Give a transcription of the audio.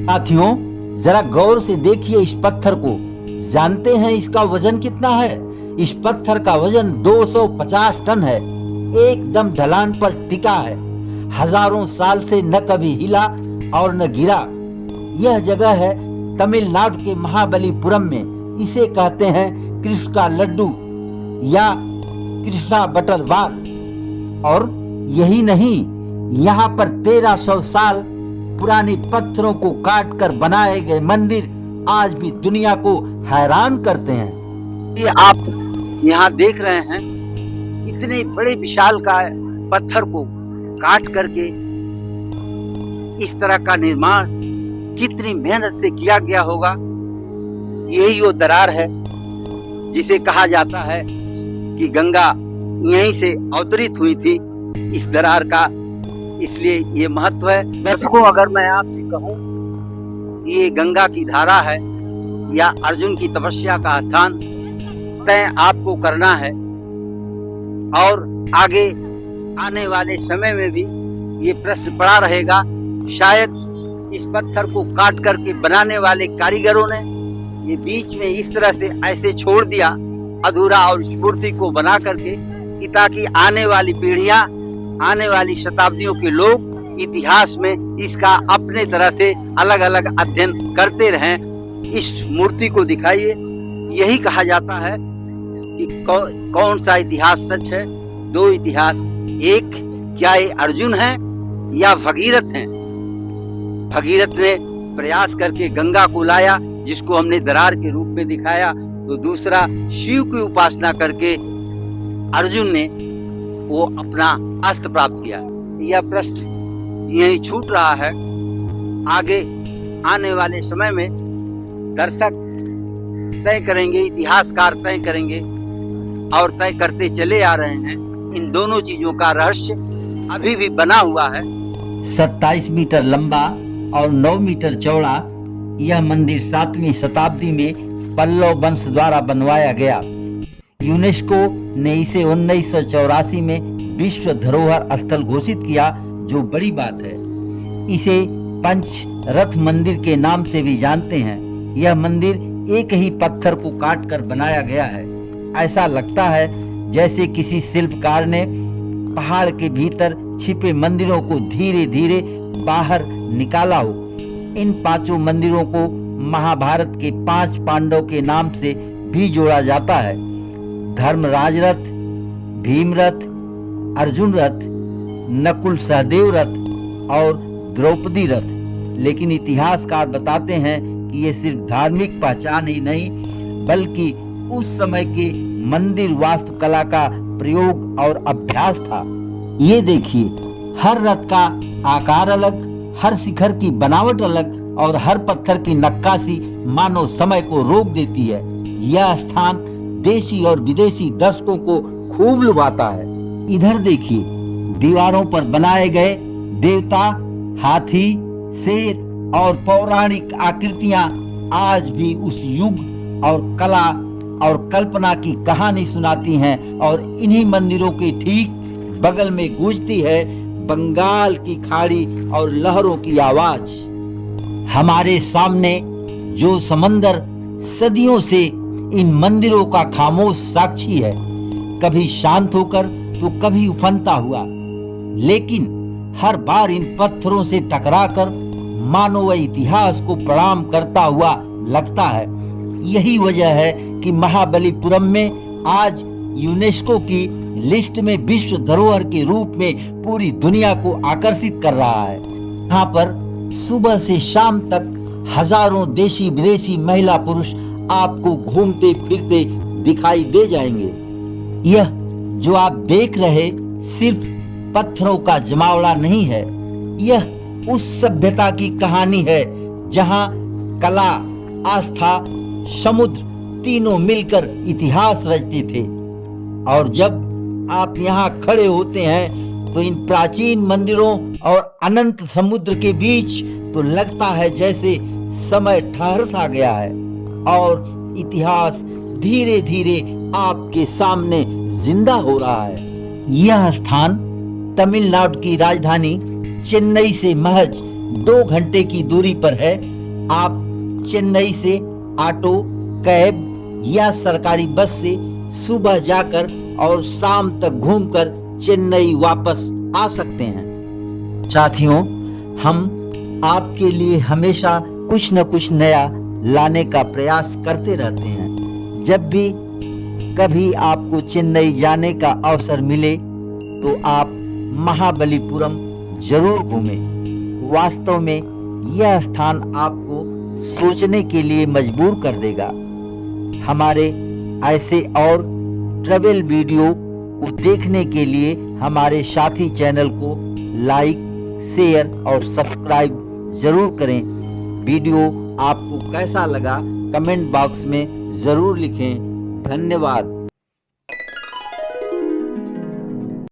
साथियों, जरा गौर से देखिए इस पत्थर को। जानते हैं इसका वजन कितना है? इस पत्थर का वजन 250 टन है। एकदम ढलान पर टिका है। हजारों साल से न कभी हिला और न गिरा। यह जगह है तमिलनाडु के महाबलीपुरम में। इसे कहते हैं कृष्ण का लड्डू या कृष्णा बटर बाल। और यही नहीं, यहाँ पर 1300 साल पुराने पत्थरों को काट कर बनाए गए मंदिर आज भी दुनिया को हैरान करते हैं। ये आप यहाँ देख रहे हैं, इतने बड़े विशाल का पत्थर को काट करके इस तरह का निर्माण कितनी मेहनत से किया गया होगा। यही वो दरार है जिसे कहा जाता है कि गंगा यहीं से अवतरित हुई थी, इस दरार का। इसलिए ये महत्व है। दर्शकों, अगर मैं आपसे कहूं ये गंगा की धारा है या अर्जुन की तपस्या का स्थान, तय आपको करना है। और आगे आने वाले समय में भी ये प्रश्न पड़ा रहेगा। शायद इस पत्थर को काट करके बनाने वाले कारीगरों ने ये बीच में इस तरह से ऐसे छोड़ दिया अधूरा और इस मूर्ति को बना करके, कि ताकि आने वाली पीढ़ियां, आने वाली शताब्दियों के लोग इतिहास में इसका अपने तरह से अलग अलग अध्ययन करते रहें। इस मूर्ति को दिखाइए। यही कहा जाता है कि कौन सा इतिहास सच है? दो इतिहास, एक क्या ये अर्जुन है या भगीरथ हैं? भगीरथ ने प्रयास करके गंगा को लाया, जिसको हमने दरार के रूप में दिखाया। तो दूसरा, शिव की उपासना करके अर्जुन ने वो अपना अस्त्र प्राप्त किया। यह प्रश्न यही छूट रहा है। आगे आने वाले समय में दर्शक तय करेंगे, इतिहासकार तय करेंगे और तय करते चले आ रहे हैं। इन दोनों चीजों का रहस्य अभी भी बना हुआ है। 27 मीटर लंबा और 9 मीटर चौड़ा यह मंदिर 7वीं शताब्दी में पल्लव वंश द्वारा बनवाया गया। यूनेस्को ने इसे 1984 में विश्व धरोहर स्थल घोषित किया, जो बड़ी बात है। इसे पंच रथ मंदिर के नाम से भी जानते हैं। यह मंदिर एक ही पत्थर को काट कर बनाया गया है। ऐसा लगता है जैसे किसी शिल्पकार ने पहाड़ के भीतर छिपे मंदिरों को धीरे धीरे बाहर निकाला हो। इन 5 मंदिरों को महाभारत के 5 पांडव के नाम से भी जोड़ा जाता है। धर्मराज रथ, भीम रथ, अर्जुन रथ, नकुल सहदेव रथ और द्रौपदी रथ। लेकिन इतिहासकार बताते हैं कि ये सिर्फ धार्मिक पहचान ही नहीं, बल्कि उस समय के मंदिर वास्तुकला का प्रयोग और अभ्यास था। ये देखिए, हर रथ का आकार अलग, हर शिखर की बनावट अलग और हर पत्थर की नक्काशी मानो समय को रोक देती है। यह स्थान देशी और विदेशी दर्शकों को खूब लुभाता है। इधर देखिए, दीवारों पर बनाए गए देवता, हाथी, शेर और पौराणिक आकृतियां आज भी उस युग और कला और कल्पना की कहानी सुनाती हैं। और इन्हीं मंदिरों के ठीक बगल में गूंजती है बंगाल की खाड़ी और लहरों की आवाज। हमारे सामने जो समंदर सदियों से इन मंदिरों का खामोश साक्षी है, कभी शांत होकर तो कभी उफनता हुआ, लेकिन हर बार इन पत्थरों से टकराकर मानो वह इतिहास को प्रणाम करता हुआ लगता है। यही वजह है कि महाबलीपुरम में आज यूनेस्को की लिस्ट में विश्व धरोहर के रूप में पूरी दुनिया को आकर्षित कर रहा है। यहाँ पर सुबह से शाम तक हजारों देशी विदेशी महिला पुरुष आपको घूमते फिरते दिखाई दे जाएंगे। यह जो आप देख रहे सिर्फ पत्थरों का जमावड़ा नहीं है, यह उस सभ्यता की कहानी है जहां कला, आस्था, समुद्र तीनों मिलकर इतिहास रचते थे। और जब आप यहाँ खड़े होते हैं तो इन प्राचीन मंदिरों और अनंत समुद्र के बीच तो लगता है जैसे समय ठहर सा गया है और इतिहास धीरे धीरे आपके सामने जिंदा हो रहा है। यह स्थान तमिलनाडु की राजधानी चेन्नई से महज 2 घंटे की दूरी पर है आप चेन्नई से ऑटो, कैब या सरकारी बस से सुबह जाकर और शाम तक घूमकर चेन्नई वापस आ सकते हैं। साथियों, हम आपके लिए हमेशा कुछ न कुछ नया लाने का प्रयास करते रहते हैं। जब भी कभी आपको चेन्नई जाने का अवसर मिले तो आप महाबलीपुरम जरूर घूमें। वास्तव में यह स्थान आपको सोचने के लिए मजबूर कर देगा। हमारे ऐसे और ट्रैवल वीडियो को देखने के लिए हमारे साथी चैनल को लाइक, शेयर और सब्सक्राइब जरूर करें। वीडियो आपको कैसा लगा कमेंट बॉक्स में जरूर लिखें। धन्यवाद।